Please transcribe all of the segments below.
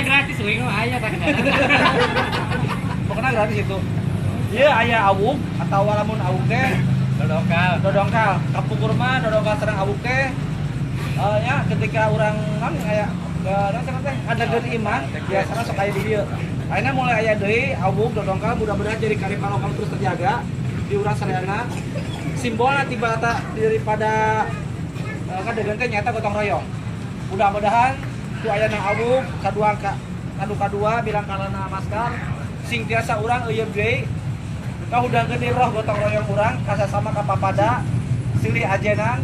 gratis wing aya tak kenal. Pokoknya gratis itu. Iya aya awuk atau lamun awuk teh dodongkal. Kapungkur mah dodongkal sareng awuk teh. Ya ketika orang kan aya teh ngadegeun iman biasana sok aya di dieu. Ayeuna mulai aya deui awuk dodongkal mudah-mudahan jadi karifan lokal terus terjaga di urang sareana. Simbolna tiba daripada ngadegeun teh nyata gotong royong. Mudah-mudahan tu aya nang awuk kadua bilang kalana maskar sing tiasa urang euyeum deui kahudangkeun di roh gotong royong urang kasasama kapapada silih ajenan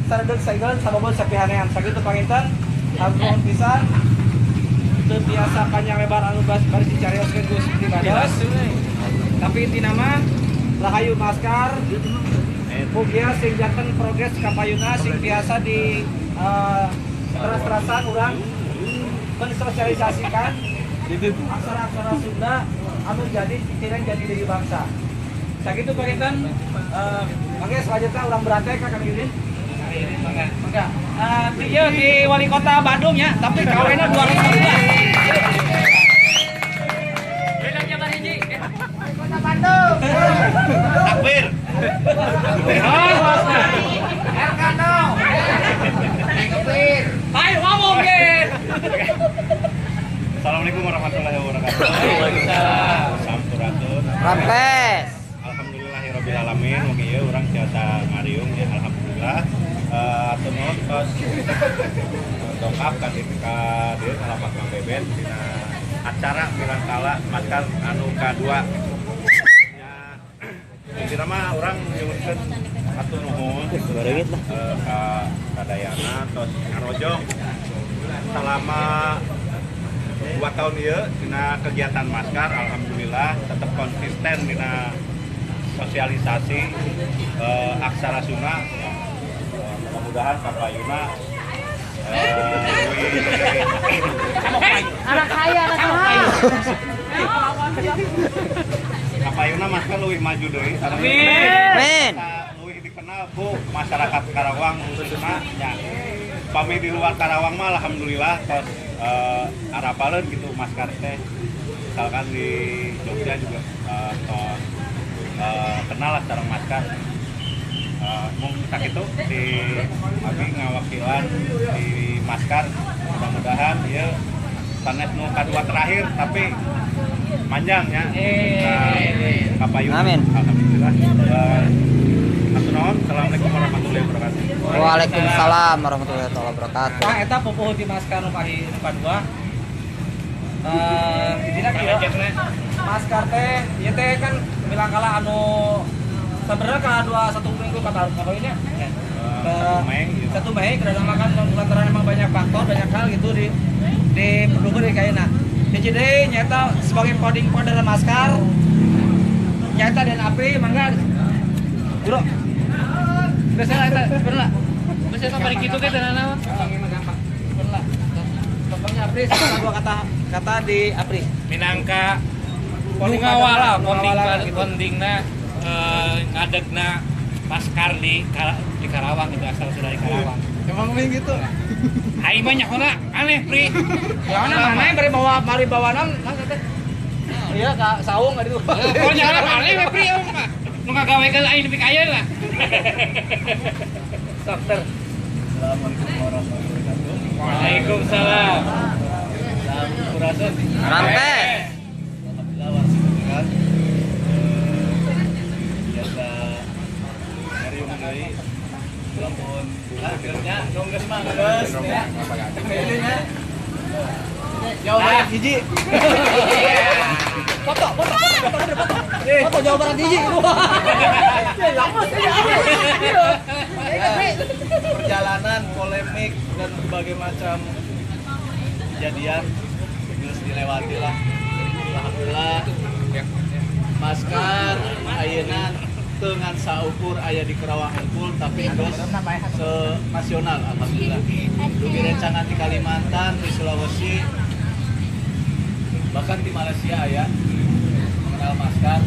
saredeuk saegeun sababon sapihanean sakitu panginten hatur pisan teu tiasa panjang lebar anu bari dicarioskeun ku pribadios tapi intina mah rahayu maskar mugia sing janten progres kapayuna sing biasa di teras-terasan urang mensosialisasikan aksara-aksara Sunda anu jadi tireng jadi diri bangsa. Sakitu panginten mangga selanjutnya urang berantai ka Kang Yudin. Mangga. Ieu di wali kota Bandung ya, tapi kawena 2 kali. Bedak jabar hiji. Wali kota Bandung. Takbir. Erkano. Takbir. Ayo ngomong ge. Assalamualaikum warahmatullahi wabarakatuh. Waalaikumsalam. Sampurasun. Rampes. Alhamdulillahirabbil alamin. Mugi ieu urang tiasa ngariung ya alhamdulillah. Atuh nuhun tos dongkap ka dieu kalapak Mang Beben dina acara pirangkala makan anu kadua. Ya intina mah urang nyuwunkeun atuh nuhun ka Dayana tos ngarojong selama 2 tahun ieu dina kegiatan maskar alhamdulillah tetap konsisten dina sosialisasi aksara Sunda. Mudah-mudahan kapayuna Anak kaya, anak kaya. kapayuna maskar leuwih maju deui sareng Amin. leuwih dikenal ku masyarakat Karawang khususna nya. Pami di luar Karawang mah alhamdulillah tos arapaleun gitu maskar teh. Misalkan di Jogja juga tos kenal lah sareng maskar. Mungkin sakitu di abi ngawakilan di maskar mudah-mudahan ya sanes nu kadua terakhir tapi panjang ya. Kapayun. Amin. Alhamdulillah. Hatur nuhun. Assalamualaikum warahmatullahi wabarakatuh. Waalaikumsalam warahmatullahi wabarakatuh. Nah, eta pupuh di maskar nu kadua. Intina kieu maskar teh ieu teh kan bilang kala anu sebenarnya ka 1 minggu kata kawinnya. 1 Mei kedatangan makan lantaran emang banyak faktor, banyak hal gitu di pendukung di kayana. Jadi nyata sebagai coding dalam maskar nyata dan api mangga bro. Biasanya eta sebenarnya. Biasanya bari kitu ge teh naon? Gampang. Sebenarnya. Contohnya Apri sama 2 kata di Apri. Minangka ngawala kondingna ngadegna maskar di Karawang itu asal sudah di Karawang. Emang gitu. Aing banyak orang aneh pri. Ya mana bari bawanan teh. Iya ka saung ka ditu. Pokoknya ala paling we pri mah. Nu ngagawekeun aing nepi ka ayeuna lah. Dokter. Assalamualaikum warahmatullahi wabarakatuh. Waalaikumsalam. Sampurasun. Rampes. Alhamdulillah warahmatullahi biasa ngariung deui. Lamun akhirnya nongges mah geus ya. Bedanya Jawa Barat hiji. Foto. Foto Jawa Barat hiji. Perjalanan polemik dan berbagai macam kejadian terus dilewati lah. Alhamdulillah maskar ayeuna teu ngan saukur aya di Karawang unggul tapi terus se-nasional alhamdulillah. Dugi rencangan di Kalimantan, di Sulawesi, bahkan di Malaysia aya mengenal maskar.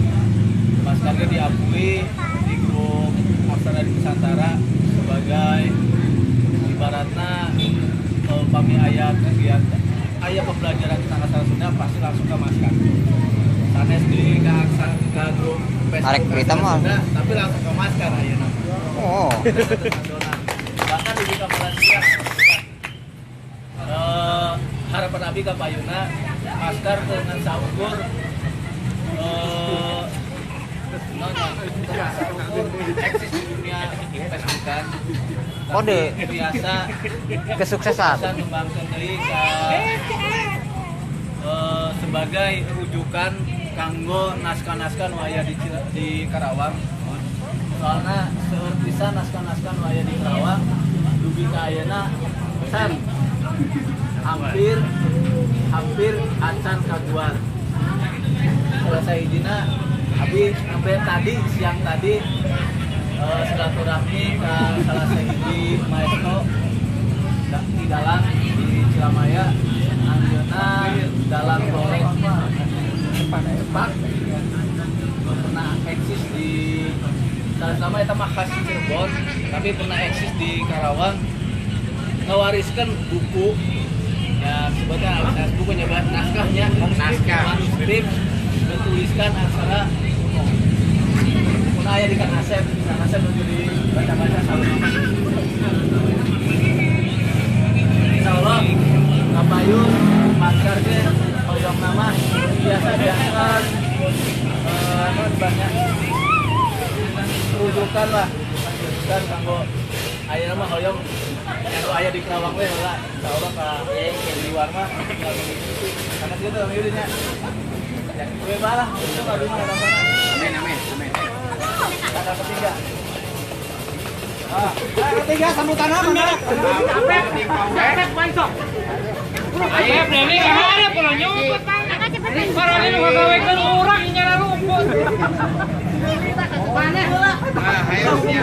Maskarnya diakui di grup Aksara di Nusantara sebagai ibaratna kami aya kegiatan aya pembelajaran tentang asal Sunda pasti langsung ke masker. Sanes di ke grup Facebook Arek berita mah. Sunda, tapi langsung ke masker ayeuna. Oh. Bahkan di Kapalansia harapan abi ka payuna masker dengan saukur eksis di dunia Facebookan. Kode Biasa kesuksesan. bisa ngembangkeun deui ka sebagai rujukan kanggo naskah-naskah nu aya di Karawang. Soalna seueur pisan naskah-naskah nu aya di Karawang dugi ka ayeuna pesan hampir acan kaguar. Selesai hijina abi sampai tadi siang tadi silaturahmi ke salah sahiji maestro di dalam di Cilamaya anjeunna dalam goreng cepat pernah eksis di sama eta mah khas Cirebon tapi pernah eksis di Karawang ngawariskan buku ya sebetulnya bukunya naskahnya manuskrip dituliskan aksara kuno kuno aya di Kang Asep nuju di baca-baca sama insyaallah kapayun masker ge hoyong nama biasa diangkat banyak rujukan lah dan kanggo ayeuna mah hoyong yang aya di Karawang we lah insyaallah ka di luar mah karena kita orang yudinya ya gue malah itu enggak di mana amin kata ketiga ketiga sambutan mana Apep main sok Ayep deui ka hareup kalau nyumput. Para ini ngagawekeun urang nyara rumput. Nah, hayosnya.